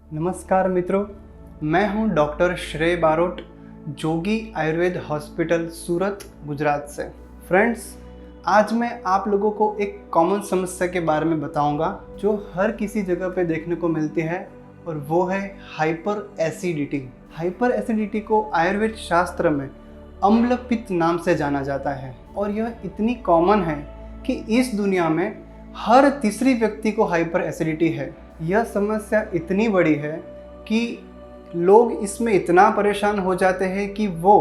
नमस्कार मित्रों, मैं हूं डॉक्टर श्रेय बारोट, जोगी आयुर्वेद हॉस्पिटल सूरत, गुजरात से। फ्रेंड्स, आज मैं आप लोगों को एक कॉमन समस्या के बारे में बताऊंगा जो हर किसी जगह पे देखने को मिलती है, और वो है हाइपर एसिडिटी। हाइपर एसिडिटी को आयुर्वेद शास्त्र में अम्ल पित्त नाम से जाना जाता है, और यह इतनी कॉमन है कि इस दुनिया में हर तीसरी व्यक्ति को हाइपर एसिडिटी है। यह समस्या इतनी बड़ी है कि लोग इसमें इतना परेशान हो जाते हैं कि वो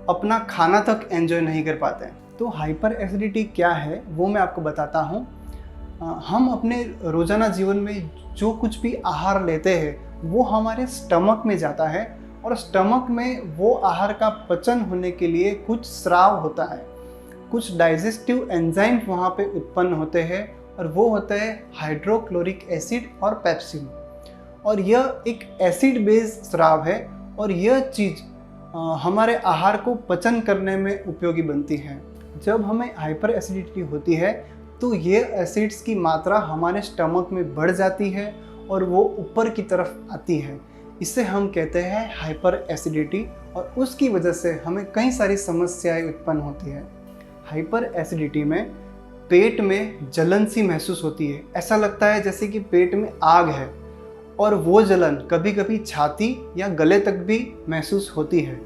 अपना खाना तक एंजॉय नहीं कर पाते। तो हाइपर एसिडिटी क्या है वो मैं आपको बताता हूँ। हम अपने रोज़ाना जीवन में जो कुछ भी आहार लेते हैं वो हमारे स्टमक में जाता है, और स्टमक में वो आहार का पचन होने के लिए कुछ स्राव होता है, कुछ डाइजेस्टिव एंजाइम वहाँ पे उत्पन्न होते हैं, और वो होता है हाइड्रोक्लोरिक एसिड और पेप्सिन। और यह एक एसिड बेस्ड स्राव है, और यह चीज़ हमारे आहार को पचन करने में उपयोगी बनती है। जब हमें हाइपर एसिडिटी होती है तो ये एसिड्स की मात्रा हमारे स्टमक में बढ़ जाती है और वो ऊपर की तरफ आती है। इसे हम कहते हैं हाइपर एसिडिटी, और उसकी वजह से हमें कई सारी समस्याएं उत्पन्न होती है। हाइपर एसिडिटी में पेट में जलन सी महसूस होती है। ऐसा लगता है जैसे कि पेट में आग है, और वो जलन कभी कभी छाती या गले तक भी महसूस होती है।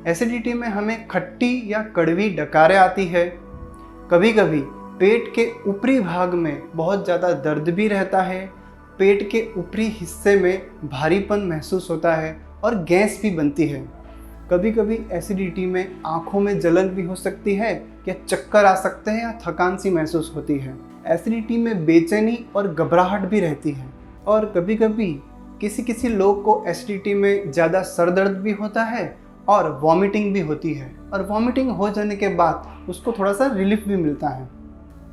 एसिडिटी में हमें खट्टी या कड़वी डकारें आती है। कभी कभी पेट के ऊपरी भाग में बहुत ज़्यादा दर्द भी रहता है। पेट के ऊपरी हिस्से में भारीपन महसूस होता है और गैस भी बनती है। कभी कभी एसिडिटी में आँखों में जलन भी हो सकती है, या चक्कर आ सकते हैं, या थकान सी महसूस होती है। एसिडिटी में बेचैनी और घबराहट भी रहती है, और कभी कभी किसी किसी लोग को एसिडिटी में ज़्यादा सर दर्द भी होता है और वॉमिटिंग भी होती है, और वॉमिटिंग हो जाने के बाद उसको थोड़ा सा रिलीफ भी मिलता है।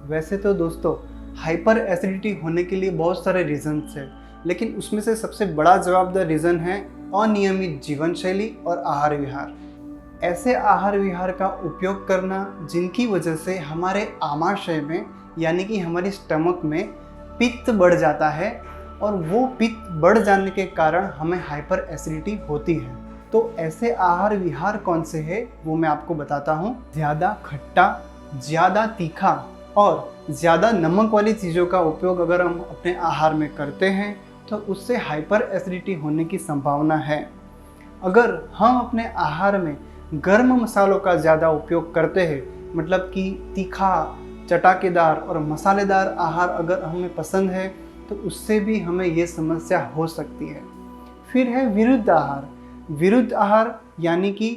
वैसे तो दोस्तों, हाइपर एसिडिटी होने के लिए बहुत सारे रीजन्स हैं, लेकिन उसमें से सबसे बड़ा जवाबदार रीज़न है अनियमित जीवन शैली और आहार विहार। ऐसे आहार विहार का उपयोग करना जिनकी वजह से हमारे आमाशय में, यानी कि हमारी स्टमक में पित्त बढ़ जाता है, और वो पित्त बढ़ जाने के कारण हमें हाइपर एसिडिटी होती है। तो ऐसे आहार विहार कौन से हैं वो मैं आपको बताता हूँ। ज़्यादा खट्टा, ज़्यादा तीखा और ज़्यादा नमक वाली चीज़ों का उपयोग अगर हम अपने आहार में करते हैं तो उससे हाइपर एसिडिटी होने की संभावना है। अगर हम अपने आहार में गर्म मसालों का ज़्यादा उपयोग करते हैं, मतलब कि तीखा, चटाकेदार और मसालेदार आहार अगर हमें पसंद है, तो उससे भी हमें ये समस्या हो सकती है। फिर है विरुद्ध आहार। विरुद्ध आहार यानी कि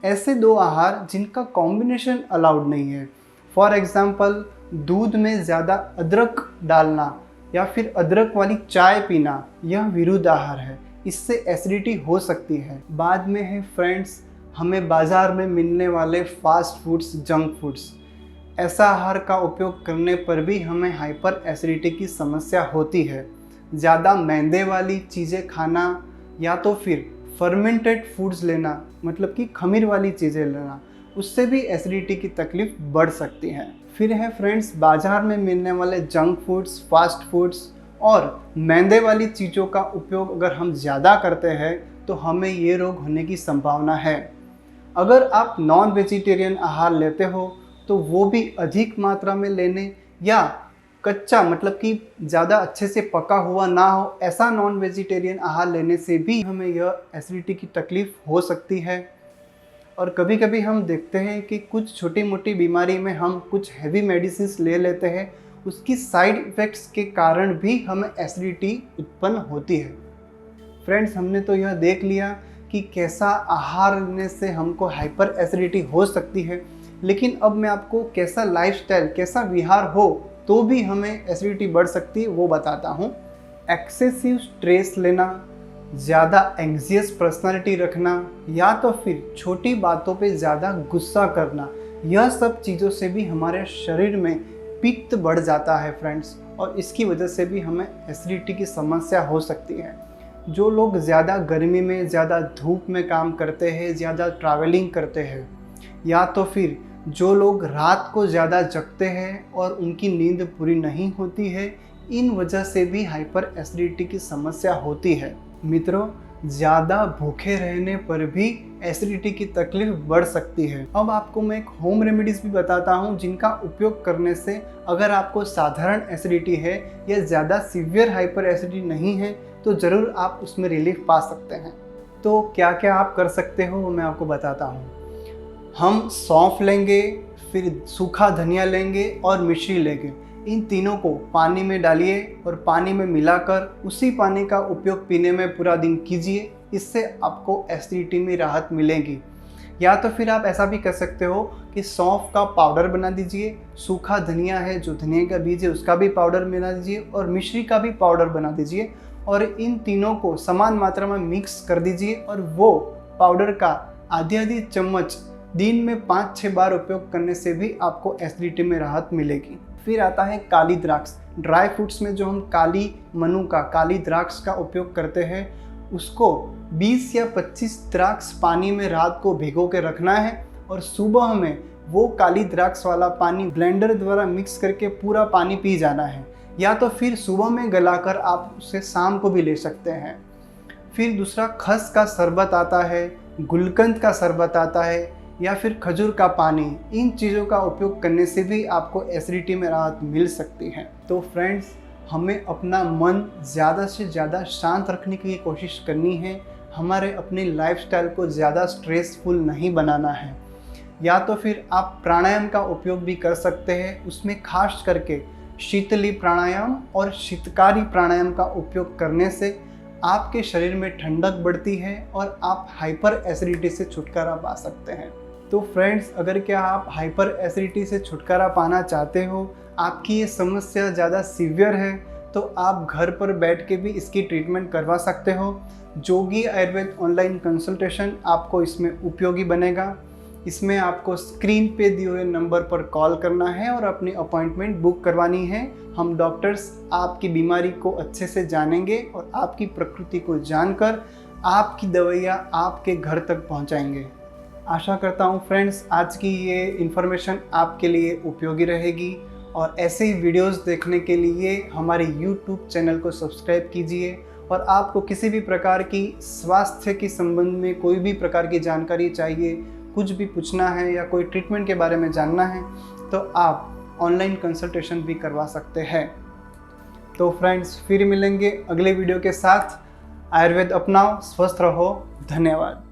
ऐसे दो आहार जिनका कॉम्बिनेशन अलाउड नहीं है। फॉर एग्ज़ाम्पल, दूध में ज़्यादा अदरक डालना या फिर अदरक वाली चाय पीना, यह विरुद्ध आहार है। इससे एसिडिटी हो सकती है। बाद में है फ्रेंड्स, हमें बाज़ार में मिलने वाले फास्ट फूड्स, जंक फूड्स। ऐसा आहार का उपयोग करने पर भी हमें हाइपर एसिडिटी की समस्या होती है। ज़्यादा मैदे वाली चीज़ें खाना, या तो फिर फर्मेंटेड फूड्स लेना, मतलब कि खमीर वाली चीज़ें लेना, उससे भी एसिडिटी की तकलीफ बढ़ सकती है। फिर है फ्रेंड्स, बाज़ार में मिलने वाले जंक फूड्स, फास्ट फूड्स और मैदे वाली चीज़ों का उपयोग अगर हम ज़्यादा करते हैं तो हमें ये रोग होने की संभावना है। अगर आप नॉन वेजिटेरियन आहार लेते हो तो वो भी अधिक मात्रा में लेने, या कच्चा, मतलब कि ज़्यादा अच्छे से पका हुआ ना हो, ऐसा नॉन वेजिटेरियन आहार लेने से भी हमें यह एसिडिटी की तकलीफ हो सकती है। और कभी कभी हम देखते हैं कि कुछ छोटी मोटी बीमारी में हम कुछ हैवी मेडिसिन ले लेते हैं, उसकी साइड इफ़ेक्ट्स के कारण भी हमें एसिडिटी उत्पन्न होती है। फ्रेंड्स, हमने तो यह देख लिया कि कैसा आहार लेने से हमको हाइपर एसिडिटी हो सकती है, लेकिन अब मैं आपको कैसा लाइफस्टाइल, कैसा विहार हो तो भी हमें एसिडिटी बढ़ सकती है वो बताता हूँ। एक्सेसिव स्ट्रेस लेना, ज़्यादा एंग्जियस पर्सनालिटी रखना, या तो फिर छोटी बातों पे ज़्यादा गुस्सा करना, यह सब चीज़ों से भी हमारे शरीर में पित्त बढ़ जाता है फ्रेंड्स, और इसकी वजह से भी हमें एसिडिटी की समस्या हो सकती है। जो लोग ज़्यादा गर्मी में, ज़्यादा धूप में काम करते हैं, ज़्यादा ट्रैवलिंग करते हैं, या तो फिर जो लोग रात को ज़्यादा जगते हैं और उनकी नींद पूरी नहीं होती है, इन वजह से भी हाइपर एसिडिटी की समस्या होती है। मित्रों, ज़्यादा भूखे रहने पर भी एसिडिटी की तकलीफ बढ़ सकती है। अब आपको मैं एक होम रेमेडीज़ भी बताता हूँ जिनका उपयोग करने से अगर आपको साधारण एसिडिटी है या ज़्यादा सीवियर हाइपर एसिडिटी नहीं है तो ज़रूर आप उसमें रिलीफ पा सकते हैं। तो क्या क्या आप कर सकते हो वो मैं आपको बताता हूँ। हम सौंफ लेंगे, फिर सूखा धनिया लेंगे और मिश्री लेंगे। इन तीनों को पानी में डालिए और पानी में मिलाकर उसी पानी का उपयोग पीने में पूरा दिन कीजिए। इससे आपको एसिडिटी में राहत मिलेगी। या तो फिर आप ऐसा भी कर सकते हो कि सौंफ का पाउडर बना दीजिए, सूखा धनिया है जो धनिया का बीज है उसका भी पाउडर बना दीजिए और मिश्री का भी पाउडर बना दीजिए और इन तीनों को समान मात्रा में मिक्स कर दीजिए और वो पाउडर का आधी चम्मच दिन में 5-6 बार उपयोग करने से भी आपको एसिडिटी में राहत मिलेगी। फिर आता है काली द्राक्ष। ड्राई फ्रूट्स में जो हम काली मनुका, काली द्राक्ष का उपयोग करते हैं उसको 20 या 25 द्राक्ष पानी में रात को भिगो के रखना है और सुबह में वो काली द्राक्ष वाला पानी ब्लेंडर द्वारा मिक्स करके पूरा पानी पी जाना है। या तो फिर सुबह में गलाकर आप उसे शाम को भी ले सकते हैं। फिर दूसरा खस का शरबत आता है, गुलकंद का शरबत आता है या फिर खजूर का पानी। इन चीज़ों का उपयोग करने से भी आपको एसिडिटी में राहत मिल सकती है। तो फ्रेंड्स, हमें अपना मन ज़्यादा से ज़्यादा शांत रखने की कोशिश करनी है। हमारे अपने लाइफस्टाइल को ज़्यादा स्ट्रेसफुल नहीं बनाना है। या तो फिर आप प्राणायाम का उपयोग भी कर सकते हैं। उसमें खास करके शीतली प्राणायाम और शीतकारी प्राणायाम का उपयोग करने से आपके शरीर में ठंडक बढ़ती है और आप हाइपर एसिडिटी से छुटकारा पा सकते हैं। तो फ्रेंड्स, अगर क्या आप हाइपर एसिडिटी से छुटकारा पाना चाहते हो, आपकी ये समस्या ज़्यादा सीवियर है, तो आप घर पर बैठ के भी इसकी ट्रीटमेंट करवा सकते हो। जोगी आयुर्वेद ऑनलाइन कंसल्टेशन आपको इसमें उपयोगी बनेगा। इसमें आपको स्क्रीन पे दिए हुए नंबर पर कॉल करना है और अपनी अपॉइंटमेंट बुक करवानी है। हम डॉक्टर्स आपकी बीमारी को अच्छे से जानेंगे और आपकी प्रकृति को जानकर आपकी दवाइयाँ आपके घर तक पहुँचाएंगे। आशा करता हूँ फ्रेंड्स, आज की ये इन्फॉर्मेशन आपके लिए उपयोगी रहेगी और ऐसे ही वीडियोस देखने के लिए हमारे YouTube चैनल को सब्सक्राइब कीजिए। और आपको किसी भी प्रकार की स्वास्थ्य के संबंध में कोई भी प्रकार की जानकारी चाहिए, कुछ भी पूछना है या कोई ट्रीटमेंट के बारे में जानना है तो आप ऑनलाइन कंसल्टेशन भी करवा सकते हैं। तो फ्रेंड्स, फिर मिलेंगे अगले वीडियो के साथ। आयुर्वेद अपनाओ, स्वस्थ रहो। धन्यवाद।